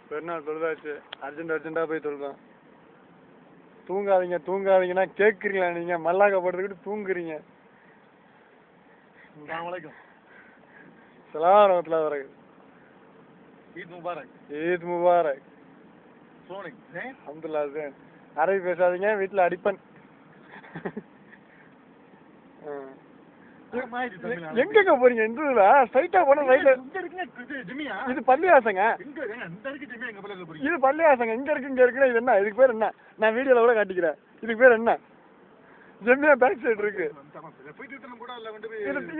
பெருநாள் தொழுதாச்சு. அர்ஜென்ட்டாக போய் தொழுதான். தூங்காதீங்கன்னா கேட்குறீங்களா நீங்கள்? மல்லாக்க போட்டுக்கிட்டு தூங்குறீங்க. சலாம் வரமத்துல்லாஹி வபரகாத்துஹு. ஈத் முபாரக். அல்ஹம்துலில்லாஹ். அரபி பேசாதீங்க, வீட்டில் அடிப்பன். எங்க போறீங்க? இன்டர்வியூல ஸ்ட்ரைட்டா போனா ரைட்ல. இது பள்ளிவாசங்க. இது பள்ளிவாசங்க. இங்க இருக்கு. இது என்ன? இதுக்கு பேர் என்ன? நான் வீடியோல கூட காட்டிக்கிறேன். இதுக்கு பேர் என்ன? ஜெமியா பேக் சைடு இருக்கு.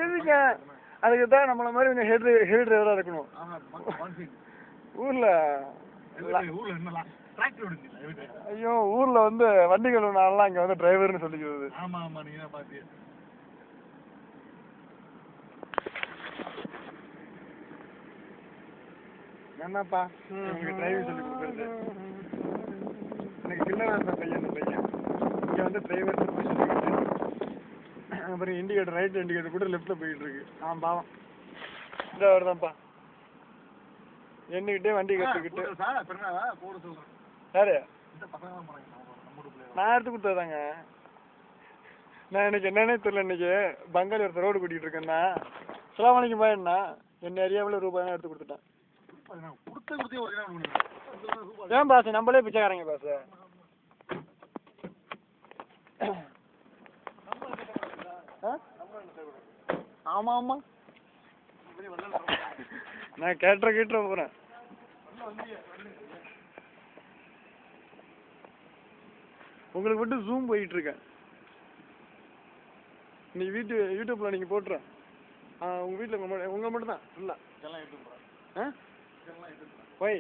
எதுங்க? அதுக்கு தான் நம்மள மாதிரி கொஞ்சம் ஹெவி டிரைவரா இருக்கணும். ஊர்ல ஐயோ, ஊர்ல வந்து வண்டிகள் நான்லாம் இங்க வந்து டிரைவர்னு சொல்லிக்கிறது. என்னப்பா எனக்கு டிரைவிங் சொல்லி கொடுக்குறது? எனக்கு கிண்ண பையன் இங்க வந்து டிரைவர் சொல்லிக்கிட்டு அப்புறம் இண்டிகேட்டர் ரைட் இண்டிகேட்டர் கூட லெஃப்ட்ல போயிட்டு இருக்கு. பாவம் இந்த வருதான்ப்பா என்னகிட்டே வண்டி கற்றுக்கிட்டு. யாரு? நான் எடுத்து கொடுத்ததாங்க. நான் எனக்கு என்னன்னே தெரியல. இன்னைக்கு பங்காளி ரோடு கூட்டிகிட்டு இருக்கேன்னா சிலாமணிக்கு போயின்னா என்ன ஏரியாவில் ரூபாய் எடுத்து கொடுத்துட்டேன். ஏன் பாசு நம்மளே பிச்சைக்காரங்க பாசு. ஆமா ஆமா நான் கேட்டுற போறேன். உங்களுக்கு மட்டும் ஜூம் போயிட்டு இருக்கேன். நீ யூடியூப்ல நீங்க போட்டுறேன். உங்க வீட்டுல உங்க மட்டும் தான் இல்ல போய்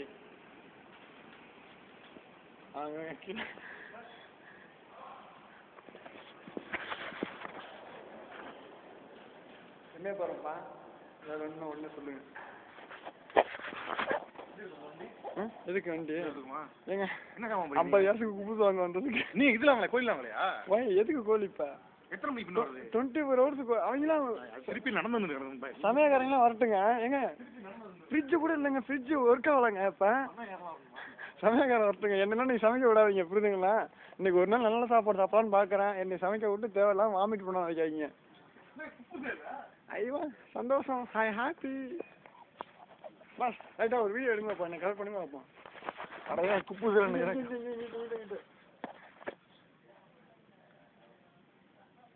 என்ன பாருப்பா வேற ஒண்ணு சொல்லுங்க. எதுக்கு வண்டி? ஏங்க 50 வருஷத்துக்கு குப்புது வாங்க வந்ததுக்கு நீ இதுல வாங்கல கோயில் வாங்கலையா? எதுக்கு கோழிப்பா? எத்தனை மணிக்கு 24 ஹவர்ஸுக்கு அவங்களாம் திருப்பி நடந்து சமயக்காரங்களாம் வரட்டுங்க. ஏங்க ஃப்ரிட்ஜு கூட இல்லைங்க. ஃப்ரிட்ஜு ஒர்க் ஆகலைங்க. இப்போ சமயக்காரன் வரட்டுங்க. என்னென்னா நீ சமைக்க விடாதீங்க, புரியுதுங்களா? இன்னைக்கு ஒரு நாள் நல்ல சாப்பாடு சாப்பிடலான்னு பார்க்குறேன். என்னை சமைக்க விட்டு தேவையில்லாம வாமிட் பண்ண வைக்காதீங்க. ஐயோ சந்தோஷம். Happy pass. ரைட்டாக ஒரு வீடியோ எடுங்கப்பா, என்னை கலெக்ட் பண்ணுங்க பார்ப்போம். அடையா குப்பு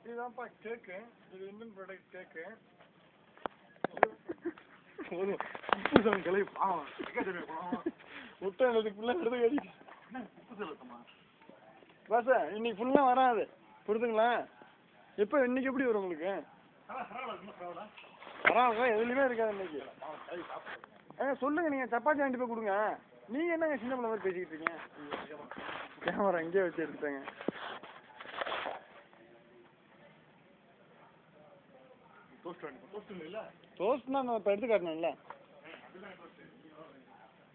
இதுதான்ப்பா கேக்கு. இது இந்தியன் ப்ராடக்ட் கேக்கு. உப்பு கிளை முட்டை எடுத்து ஃபுல்லாக எடுத்து கடி பாச. இன்னைக்கு ஃபுல்லாக வராது, புரியுதுங்களா? எப்போ இன்னைக்கு எப்படி வரும் உங்களுக்கு? வராங்க எதுலையுமே இருக்காது இன்னைக்கு. சொல்லுங்க, நீங்கள் சப்பாத்தி வாங்கிட்டு போய் கொடுங்க. நீங்கள் என்னங்க சின்ன பிள்ளை மாதிரி பேசிக்கிட்டு இருக்கீங்க? கேமரா இங்கேயே வச்சு எடுத்துட்டாங்க. டோஸ்ட்னா நான் இப்போ எடுத்து காட்டினேன்ல.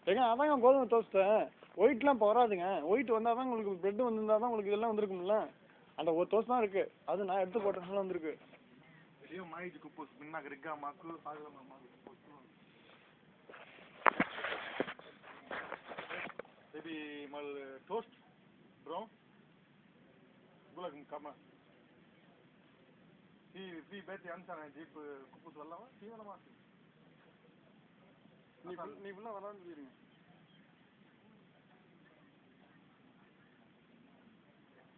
ஏங்க அதாங்க கோதுமை டோஸ்ட்டு. ஒயிட்லாம் இப்போ வராதுங்க. ஒயிட் வந்தால் தான் உங்களுக்கு ப்ரெட்டு வந்திருந்தா தான் உங்களுக்கு இதெல்லாம் வந்துருக்கும்ல. அந்த ஒரு டோஸ்ட் தான் இருக்குது. அது நான் எடுத்து போட்டதுனால வந்துருக்கு. Jadi mal toast, bro. Gula kama. Si beti ansana jeep kupus wala ma? Si wala ma? Ni bulla wala ni.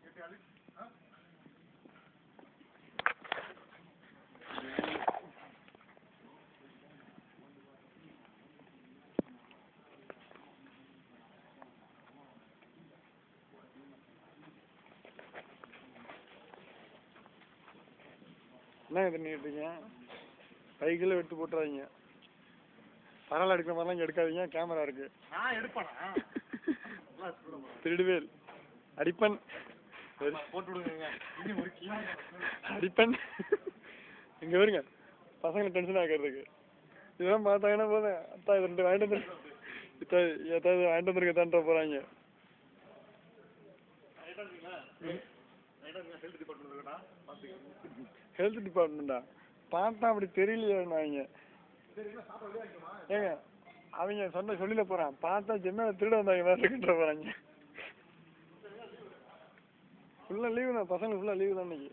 Kete ali? Ha? என்ன இது பண்ணிட்டுருக்கீங்க? கைகளை எடுத்து போட்டுறாதீங்க. பரவாயில்ல, எடுக்கிற மாதிரிலாம் இங்கே எடுக்காதீங்க. கேமரா இருக்கு. திருடுவேல் அடிப்பன் அடிப்பன் இங்கே வருங்க. பசங்களை டென்ஷன் ஆக்கிறதுக்கு இதெல்லாம் பார்த்தாங்கன்னா போதும். அத்தா இது 2 வாங்கிட்டு வந்து ஏதாவது வாங்கிட்டு வந்துருக்க தான்ட்ட போகிறாங்க. ஹெல்த் டிபார்ட்மெண்டா? பார்த்தா அப்படி தெரியலையே. ஏங்க அவங்க சொன்ன சொல்லில போறான் பார்த்தா ஜெம்மே திருட வந்தாங்க வேற இருக்கின்ற போறாங்க. ஃபுல்லா லீவு தான், பசங்க ஃபுல்லா லீவு தான் இன்னைக்கு.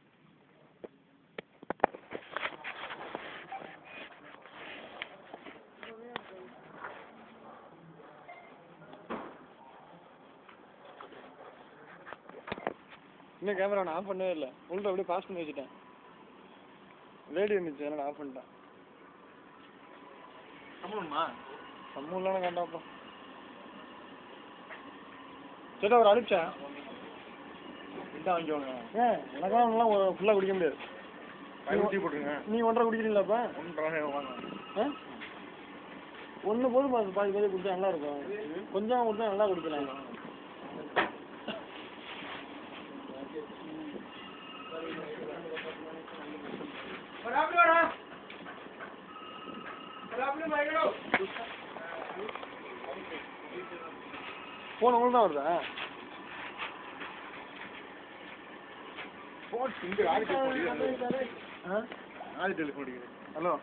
இன்னும் கேமரா நான் ஆஃப் பண்ணவே இல்லை, உள்ள அப்படியே பாஸ் பண்ணி வச்சுட்டேன். லேடி இருந்துச்சு அதனால ஆஃப் பண்ணிட்டேன். சம்மூலாம் கண்டாப்பா சேட்டா ஒரு அனுப்பிச்சா வாங்கிக்கோங்க. எனக்கெல்லாம் ஃபுல்லாக குடிக்க முடியாது. போட்டுருங்க. நீ 1.5 குடிக்கிறீங்களாப்பா? 1.5 ஒன்று போதும் பாதி பாதி குடிச்சா நல்லா இருக்கும். கொஞ்சம் குடிச்சா நல்லா குடிக்கலாம். போன் உங்களுக்கு தான் வருதா? போன் இங்கே ஆதி டெலிஃபோன் அடிக்கிறேன். ஹலோ